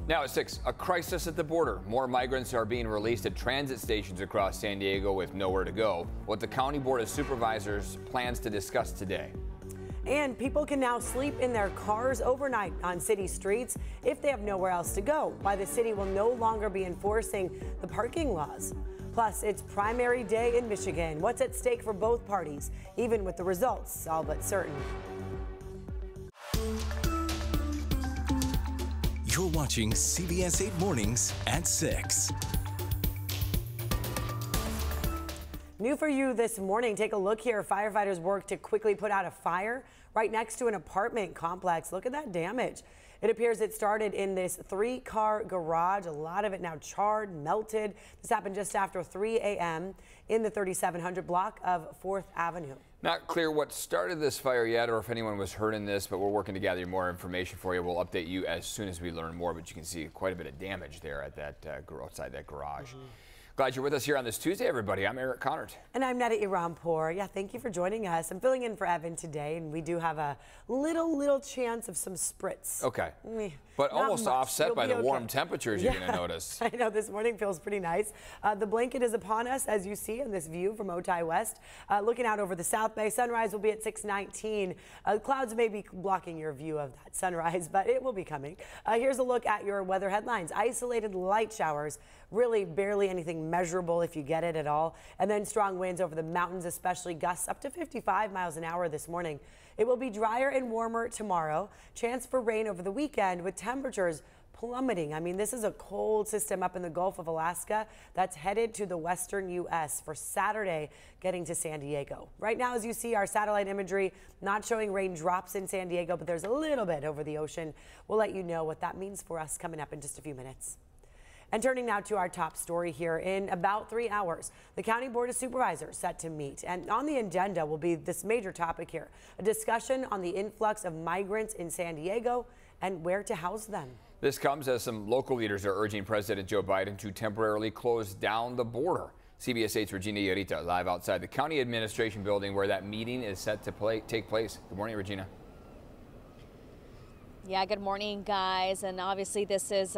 Now at 6, a crisis at the border. More migrants are being released at transit stations across San Diego with nowhere to go. What the County Board of Supervisors plans to discuss today. And people can now sleep in their cars overnight on city streets if they have nowhere else to go. Why the city will no longer be enforcing the parking laws. Plus, it's primary day in Michigan. What's at stake for both parties, even with the results all but certain. You're watching CBS 8 Mornings at 6. New for you this morning, take a look here. Firefighters work to quickly put out a fire right next to an apartment complex. Look at that damage. It appears it started in this 3-car garage. A lot of it now charred, melted. This happened just after 3 a.m. in the 3700 block of 4th Avenue. Not clear what started this fire yet or if anyone was hurt in this, but we're working to gather more information for you. We'll update you as soon as we learn more, but you can see quite a bit of damage there at that outside that garage. Glad you're with us here on this Tuesday, everybody. I'm Eric Connard. And I'm Neda Irampour. Yeah, thank you for joining us. I'm filling in for Evan today, and we do have a little chance of some spritz. Okay. But almost offset by the warm temperatures you're going to notice. I know, this morning feels pretty nice. The blanket is upon us, as you see in this view from Otay West. Looking out over the South Bay, sunrise will be at 6:19. Clouds may be blocking your view of that sunrise, but it will be coming. Here's a look at your weather headlines. Isolated light showers, really barely anything measurable if you get it at all. And then strong winds over the mountains, especially gusts up to 55 miles an hour this morning. It will be drier and warmer tomorrow. Chance for rain over the weekend with temperatures plummeting. I mean, this is a cold system up in the Gulf of Alaska that's headed to the western U.S. for Saturday, getting to San Diego. Right now, as you see, our satellite imagery not showing raindrops in San Diego, but there's a little bit over the ocean. We'll let you know what that means for us coming up in just a few minutes. And turning now to our top story here, in about 3 hours, the County Board of Supervisors set to meet. And on the agenda will be this major topic here, a discussion on the influx of migrants in San Diego and where to house them. This comes as some local leaders are urging President Joe Biden to temporarily close down the border. CBS 8's Regina Yarita live outside the County Administration building where that meeting is set to take place. Good morning, Regina. Yeah, good morning, guys. And obviously this is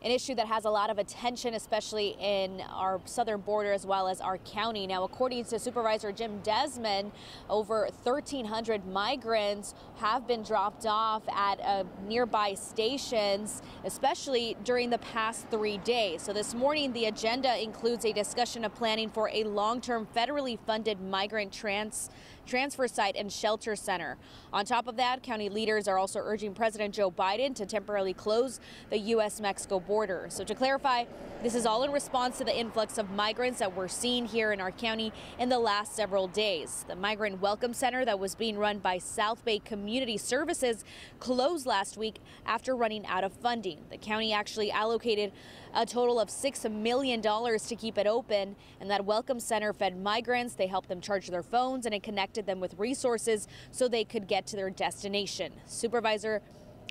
an issue that has a lot of attention, especially in our southern border as well as our county. Now, according to Supervisor Jim Desmond, over 1,300 migrants have been dropped off at nearby stations, especially during the past 3 days. So this morning, the agenda includes a discussion of planning for a long-term federally funded migrant transfer site and shelter center. On top of that, county leaders are also urging President Joe Biden to temporarily close the U.S.-Mexico border. So to clarify, this is all in response to the influx of migrants that we're seeing here in our county in the last several days. The Migrant Welcome Center that was being run by South Bay Community Services closed last week after running out of funding. The county actually allocated a total of $6 million to keep it open, and that Welcome Center fed migrants. They helped them charge their phones, and it connected them with resources so they could get to their destination. Supervisor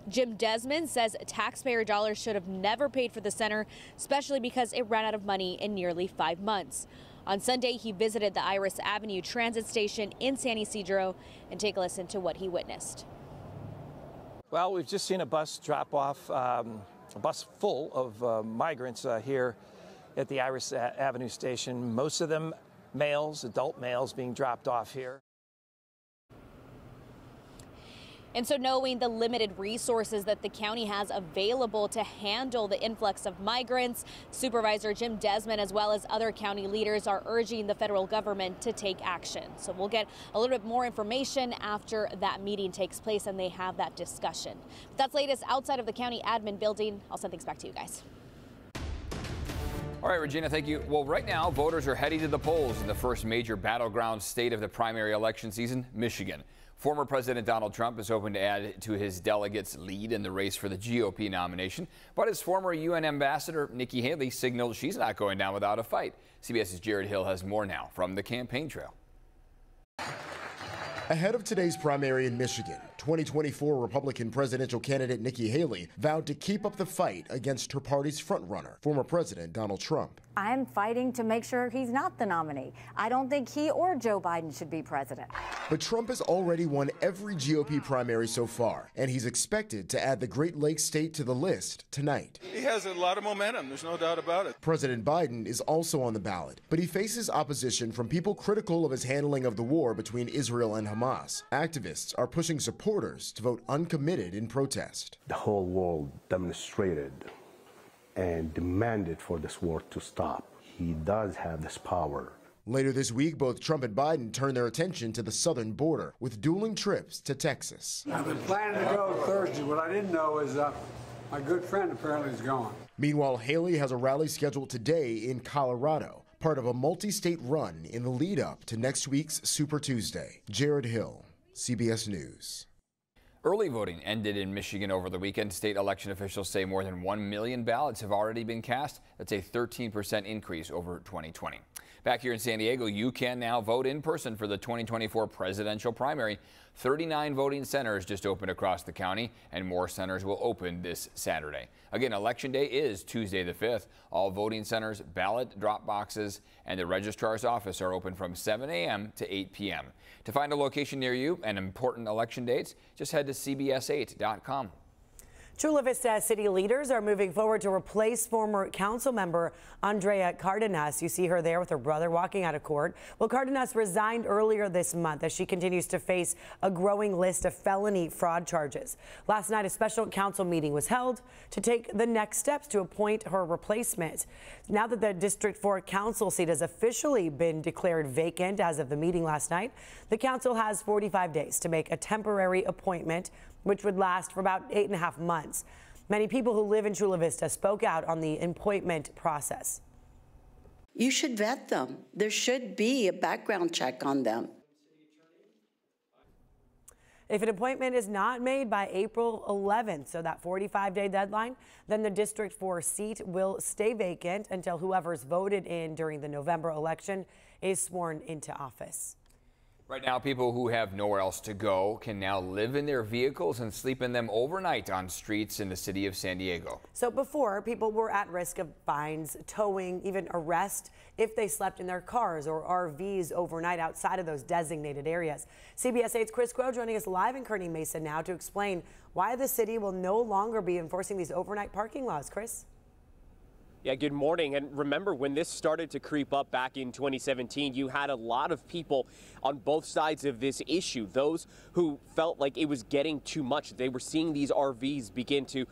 Jim Desmond says taxpayer dollars should have never paid for the center, especially because it ran out of money in nearly 5 months. On Sunday, he visited the Iris Avenue transit station in San Ysidro, and take a listen to what he witnessed. Well, we've just seen a bus drop off, a bus full of migrants here at the Iris Avenue station. Most of them males, adult males, being dropped off here. And so knowing the limited resources that the county has available to handle the influx of migrants, Supervisor Jim Desmond as well as other county leaders are urging the federal government to take action. So we'll get a little bit more information after that meeting takes place and they have that discussion. But that's latest outside of the county admin building. I'll send things back to you guys. All right, Regina, thank you. Well, right now, voters are heading to the polls in the first major battleground state of the primary election season, Michigan. Former President Donald Trump is hoping to add to his delegates' lead in the race for the GOP nomination. But his former UN ambassador, Nikki Haley, signaled she's not going down without a fight. CBS's Jared Hill has more now from the campaign trail. Ahead of today's primary in Michigan, 2024 Republican presidential candidate Nikki Haley vowed to keep up the fight against her party's frontrunner, former President Donald Trump. I'm fighting to make sure he's not the nominee. I don't think he or Joe Biden should be president. But Trump has already won every GOP primary so far, and he's expected to add the Great Lakes state to the list tonight. He has a lot of momentum, there's no doubt about it. President Biden is also on the ballot, but he faces opposition from people critical of his handling of the war between Israel and Hamas. Activists are pushing supporters to vote uncommitted in protest. The whole world demonstrated and demanded for this war to stop. He does have this power. Later this week, both Trump and Biden turned their attention to the southern border with dueling trips to Texas. I've been planning to go Thursday. What I didn't know is my good friend apparently is gone. Meanwhile, Haley has a rally scheduled today in Colorado, part of a multi-state run in the lead up to next week's Super Tuesday. Jared Hill, CBS News. Early voting ended in Michigan over the weekend. State election officials say more than 1 million ballots have already been cast. That's a 13% increase over 2020. Back here in San Diego, you can now vote in person for the 2024 presidential primary. 39 voting centers just opened across the county, and more centers will open this Saturday. Again, Election Day is Tuesday the 5th. All voting centers, ballot drop boxes, and the registrar's office are open from 7 a.m. to 8 p.m. To find a location near you and important election dates, just head to cbs8.com. Chula Vista city leaders are moving forward to replace former council member Andrea Cardenas. You see her there with her brother walking out of court. Well, Cardenas resigned earlier this month as she continues to face a growing list of felony fraud charges. Last night, a special council meeting was held to take the next steps to appoint her replacement. Now that the District 4 council seat has officially been declared vacant as of the meeting last night, the council has 45 days to make a temporary appointment, which would last for about 8.5 months. Many people who live in Chula Vista spoke out on the appointment process. You should vet them. There should be a background check on them. If an appointment is not made by April 11th, so that 45-day deadline, then the District 4 seat will stay vacant until whoever's voted in during the November election is sworn into office. Right now, people who have nowhere else to go can now live in their vehicles and sleep in them overnight on streets in the city of San Diego. So before, people were at risk of fines, towing, even arrest if they slept in their cars or RVs overnight outside of those designated areas. CBS 8's Chris Groh joining us live in Kearny Mesa now to explain why the city will no longer be enforcing these overnight parking laws. Chris? Yeah, good morning. And remember, when this started to creep up back in 2017, you had a lot of people on both sides of this issue. Those who felt like it was getting too much. They were seeing these RVs begin to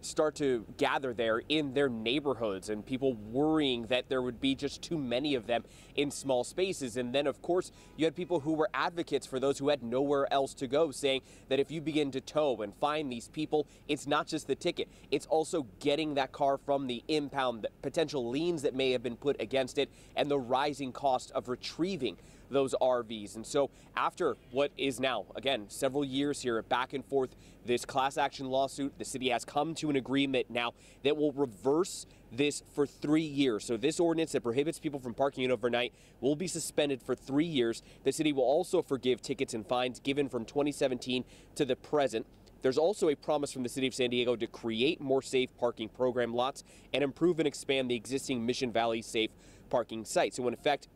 start to gather there in their neighborhoods, and people worrying that there would be just too many of them in small spaces. And then, of course, you had people who were advocates for those who had nowhere else to go, saying that if you begin to tow and find these people, it's not just the ticket. It's also getting that car from the impound, the potential liens that may have been put against it, and the rising cost of retrieving those RVs. And so after what is now, again, several years here back and forth, this class action lawsuit, the city has come to an agreement now that will reverse this for 3 years. So this ordinance that prohibits people from parking it overnight will be suspended for 3 years. The city will also forgive tickets and fines given from 2017 to the present. There's also a promise from the city of San Diego to create more safe parking program lots and improve and expand the existing Mission Valley safe parking site. So in effect,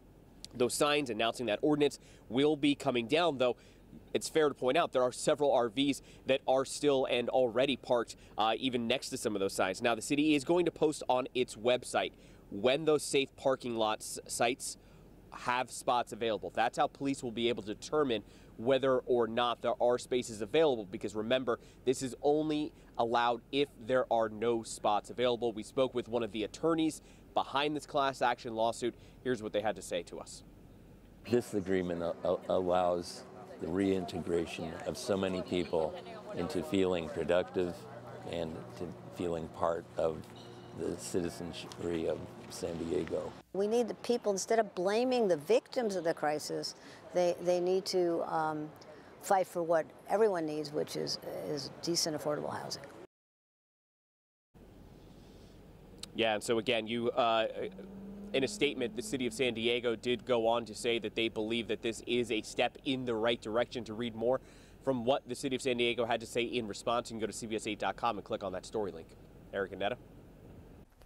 those signs announcing that ordinance will be coming down, though it's fair to point out there are several RVs that are still and already parked even next to some of those signs. Now, the city is going to post on its website when those safe parking lots sites have spots available. That's how police will be able to determine whether or not there are spaces available, because remember, this is only allowed if there are no spots available. We spoke with one of the attorneys behind this class action lawsuit. Here's what they had to say to us. This agreement allows the reintegration of so many people into feeling productive and to feeling part of the citizenry of San Diego. We need the people, instead of blaming the victims of the crisis, they need to fight for what everyone needs, which is decent, affordable housing. Yeah, and so again, you in a statement, the city of San Diego did go on to say that they believe that this is a step in the right direction. To read more, from what the city of San Diego had to say in response. You can go to CBS8.com and click on that story link. Eric and Netta.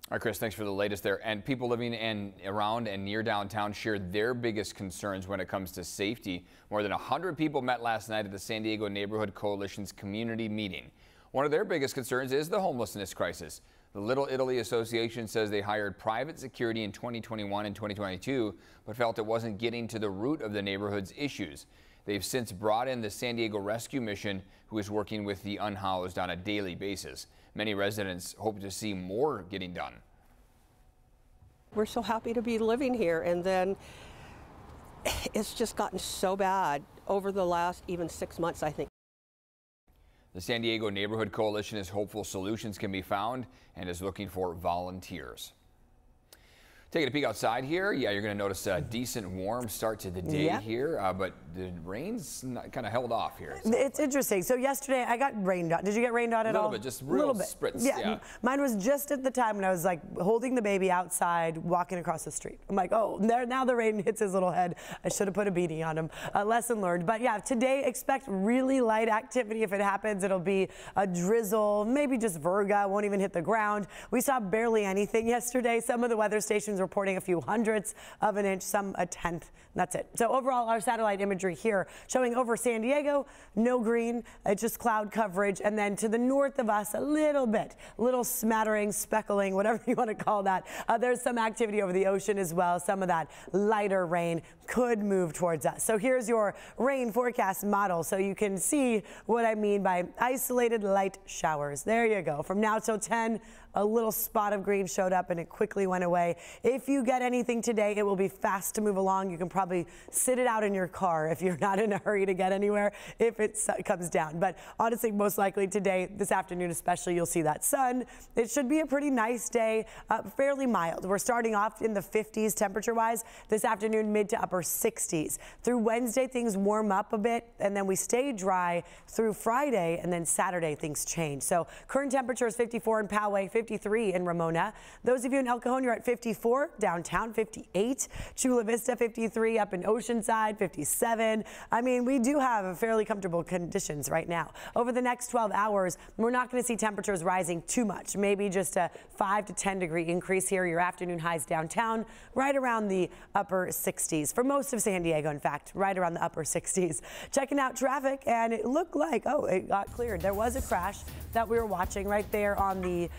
All right, Chris, thanks for the latest there. And people living around and near downtown shared their biggest concerns when it comes to safety. More than 100 people met last night at the San Diego Neighborhood Coalition's community meeting. One of their biggest concerns is the homelessness crisis. The Little Italy Association says they hired private security in 2021 and 2022, but felt it wasn't getting to the root of the neighborhood's issues. They've since brought in the San Diego Rescue Mission, who is working with the unhoused on a daily basis. Many residents hope to see more getting done. We're so happy to be living here, and then it's just gotten so bad over the last even 6 months, I think. The San Diego Neighborhood Coalition is hopeful solutions can be found and is looking for volunteers. Taking a peek outside here, yeah, you're going to notice a decent warm start to the day here, but the rain's kind of held off here. So. It's interesting. So yesterday I got rained on. Did you get rained on at all? A little bit, just real spritz. Yeah, mine was just at the time when I was like holding the baby outside, walking across the street. I'm like, oh, now the rain hits his little head. I should have put a beanie on him. Lesson learned. But yeah, today expect really light activity. If it happens, it'll be a drizzle, maybe just virga, won't even hit the ground. We saw barely anything yesterday. Some of the weather stations reporting a few hundredths of an inch, some a tenth. That's it. So overall, our satellite imagery here showing over San Diego, no green, just cloud coverage. And then to the north of us, a little bit, little smattering, speckling, whatever you want to call that. There's some activity over the ocean as well. Some of that lighter rain could move towards us. So here's your rain forecast model so you can see what I mean by isolated light showers. There you go. From now till 10, a little spot of green showed up and it quickly went away. If you get anything today, it will be fast to move along. You can probably sit it out in your car if you're not in a hurry to get anywhere if it comes down. But honestly, most likely today, this afternoon especially, you'll see that sun. It should be a pretty nice day, fairly mild. We're starting off in the 50s temperature-wise. This afternoon, mid to upper 60s. Through Wednesday, things warm up a bit, and then we stay dry through Friday, and then Saturday, things change. So current temperature is 54 in Poway, 53 in Ramona. Those of you in El Cajon, you're at 54, downtown 58, Chula Vista 53, up in Oceanside 57. I mean, we do have fairly comfortable conditions right now. Over the next 12 hours, we're not going to see temperatures rising too much, maybe just a 5 to 10 degree increase here. Your afternoon highs downtown right around the upper 60s. For most of San Diego, in fact, right around the upper 60s. Checking out traffic, and it looked like, oh, it got cleared. There was a crash that we were watching right there on the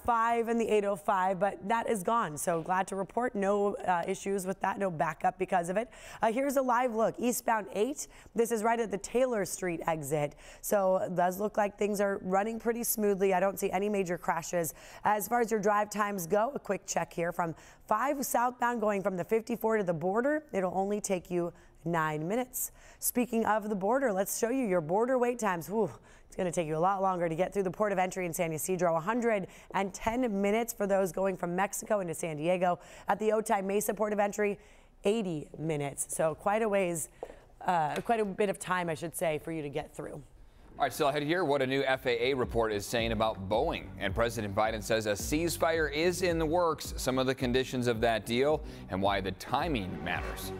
5 and the 805, but that is gone. So glad to report no issues with that, no backup because of it. Here's a live look. Eastbound 8. This is right at the Taylor Street exit. So it does look like things are running pretty smoothly. I don't see any major crashes. As far as your drive times go, a quick check here from 5 southbound going from the 54 to the border. It'll only take you 9 minutes. Speaking of the border, let's show you your border wait times. Whew. It's going to take you a lot longer to get through the port of entry in San Ysidro. 110 minutes for those going from Mexico into San Diego. At the Otay Mesa port of entry, 80 minutes. So quite a ways, quite a bit of time, I should say, for you to get through. All right, still ahead here, what a new FAA report is saying about Boeing. And President Biden says a ceasefire is in the works, some of the conditions of that deal, and why the timing matters.